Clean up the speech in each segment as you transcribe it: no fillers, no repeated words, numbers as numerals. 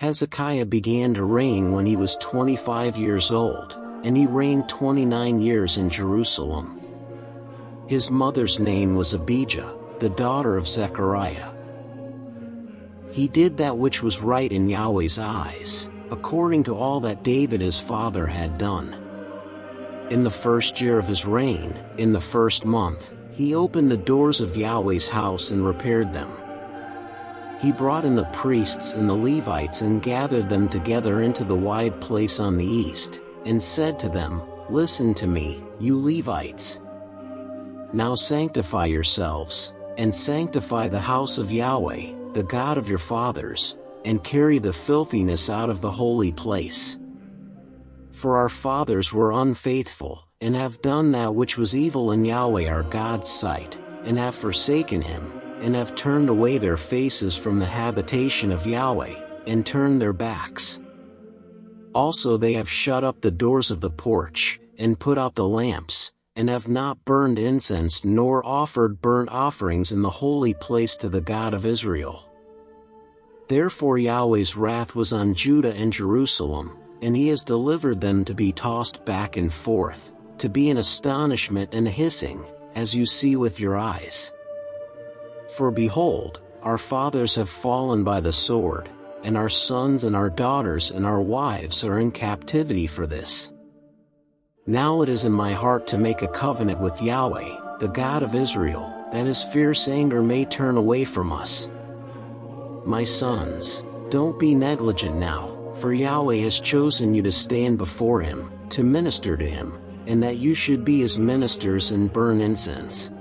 Hezekiah began to reign when he was 25 years old, and he reigned 29 years in Jerusalem. His mother's name was Abijah, the daughter of Zechariah. He did that which was right in Yahweh's eyes, according to all that David his father had done. In the first year of his reign, in the first month, he opened the doors of Yahweh's house and repaired them. He brought in the priests and the Levites and gathered them together into the wide place on the east, and said to them, "Listen to me, you Levites. Now sanctify yourselves, and sanctify the house of Yahweh, the God of your fathers, and carry the filthiness out of the holy place. For our fathers were unfaithful, and have done that which was evil in Yahweh our God's sight, and have forsaken him, and have turned away their faces from the habitation of Yahweh, and turned their backs. Also they have shut up the doors of the porch, and put out the lamps, and have not burned incense nor offered burnt offerings in the holy place to the God of Israel. Therefore Yahweh's wrath was on Judah and Jerusalem, and he has delivered them to be tossed back and forth, to be an astonishment and a hissing, as you see with your eyes. For behold, our fathers have fallen by the sword, and our sons and our daughters and our wives are in captivity for this. Now it is in my heart to make a covenant with Yahweh, the God of Israel, that his fierce anger may turn away from us. My sons, don't be negligent now, for Yahweh has chosen you to stand before him, to minister to him, and that you should be his ministers and burn incense."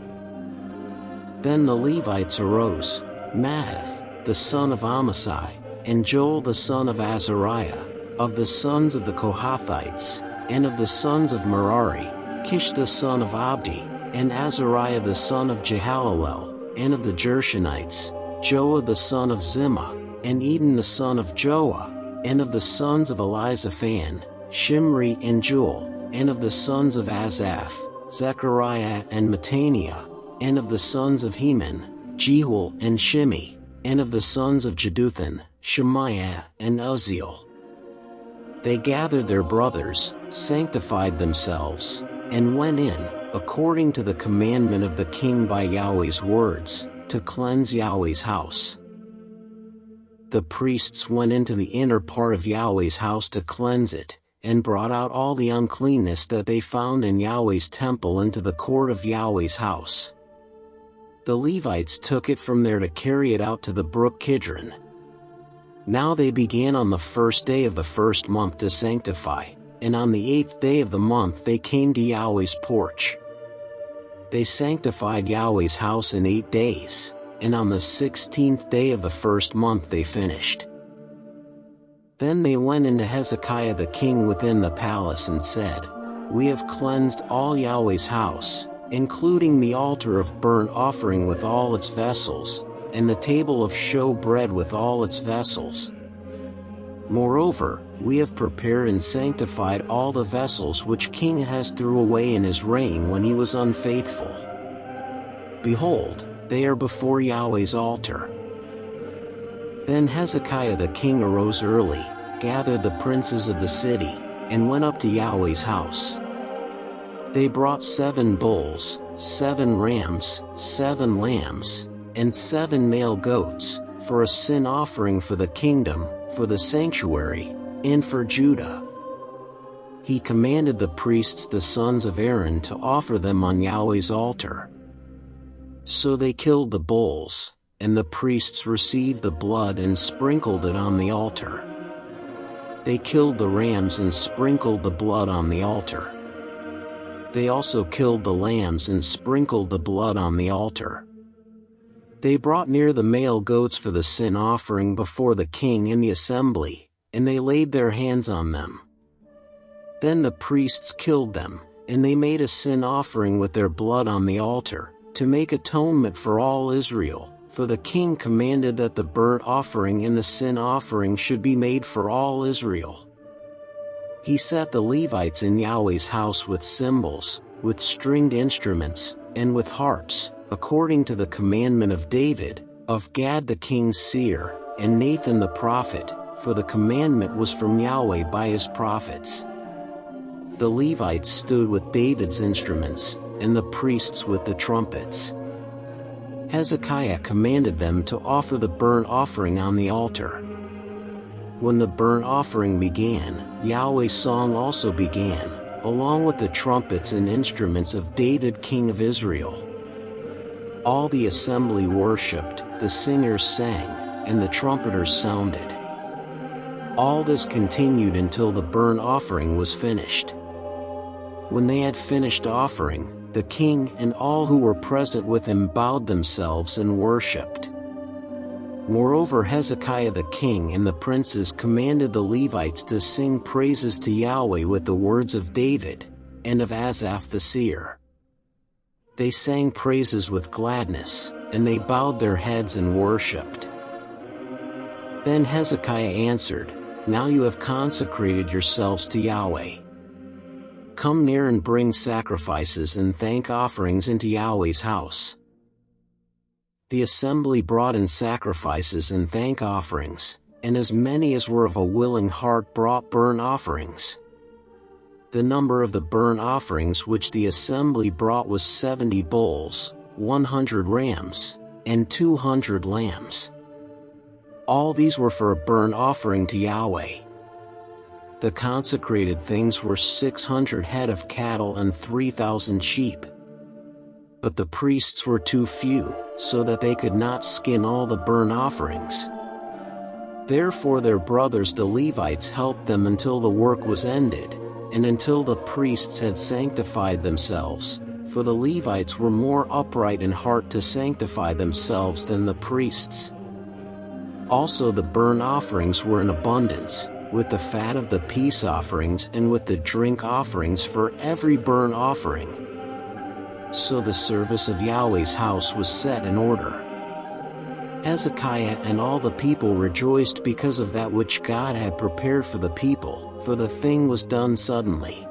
Then the Levites arose, Mahath, the son of Amasai, and Joel the son of Azariah, of the sons of the Kohathites, and of the sons of Merari, Kish the son of Abdi, and Azariah the son of Jehalelel, and of the Gershonites, Joah the son of Zimmah, and Eden the son of Joah, and of the sons of Elizaphan, Shimri and Joel, and of the sons of Asaph, Zechariah and Mattaniah, and of the sons of Heman, Jehuel and Shimi, and of the sons of Jeduthun, Shemaiah and Uzziel. They gathered their brothers, sanctified themselves, and went in, according to the commandment of the king by Yahweh's words, to cleanse Yahweh's house. The priests went into the inner part of Yahweh's house to cleanse it, and brought out all the uncleanness that they found in Yahweh's temple into the court of Yahweh's house. The Levites took it from there to carry it out to the brook Kidron. Now they began on the first day of the first month to sanctify, and on the 8th day of the month they came to Yahweh's porch. They sanctified Yahweh's house in 8 days, and on the 16th day of the first month they finished. Then they went into Hezekiah the king within the palace and said, "We have cleansed all Yahweh's house, including the altar of burnt offering with all its vessels, and the table of show bread with all its vessels. Moreover, we have prepared and sanctified all the vessels which King Ahaz threw away in his reign when he was unfaithful. Behold, they are before Yahweh's altar." Then Hezekiah the king arose early, gathered the princes of the city, and went up to Yahweh's house. They brought 7 bulls, 7 rams, 7 lambs, and 7 male goats, for a sin offering for the kingdom, for the sanctuary, and for Judah. He commanded the priests the sons of Aaron to offer them on Yahweh's altar. So they killed the bulls, and the priests received the blood and sprinkled it on the altar. They killed the rams and sprinkled the blood on the altar. They also killed the lambs and sprinkled the blood on the altar. They brought near the male goats for the sin offering before the king in the assembly, and they laid their hands on them. Then the priests killed them, and they made a sin offering with their blood on the altar, to make atonement for all Israel, for the king commanded that the burnt offering and the sin offering should be made for all Israel. He set the Levites in Yahweh's house with cymbals, with stringed instruments, and with harps, according to the commandment of David, of Gad the king's seer, and Nathan the prophet, for the commandment was from Yahweh by his prophets. The Levites stood with David's instruments, and the priests with the trumpets. Hezekiah commanded them to offer the burnt offering on the altar. When the burnt offering began, Yahweh's song also began, along with the trumpets and instruments of David king of Israel. All the assembly worshipped, the singers sang, and the trumpeters sounded. All this continued until the burnt offering was finished. When they had finished offering, the king and all who were present with him bowed themselves and worshipped. Moreover, Hezekiah the king and the princes commanded the Levites to sing praises to Yahweh with the words of David, and of Asaph the seer. They sang praises with gladness, and they bowed their heads and worshipped. Then Hezekiah answered, "Now you have consecrated yourselves to Yahweh. Come near and bring sacrifices and thank offerings into Yahweh's house." The assembly brought in sacrifices and thank offerings, and as many as were of a willing heart brought burnt offerings. The number of the burnt offerings which the assembly brought was 70 bulls, 100 rams, and 200 lambs. All these were for a burnt offering to Yahweh. The consecrated things were 600 head of cattle and 3,000 sheep. But the priests were too few, so that they could not skin all the burnt offerings. Therefore their brothers the Levites helped them until the work was ended, and until the priests had sanctified themselves, for the Levites were more upright in heart to sanctify themselves than the priests. Also the burnt offerings were in abundance, with the fat of the peace offerings and with the drink offerings for every burnt offering. So the service of Yahweh's house was set in order. Hezekiah and all the people rejoiced because of that which God had prepared for the people, for the thing was done suddenly.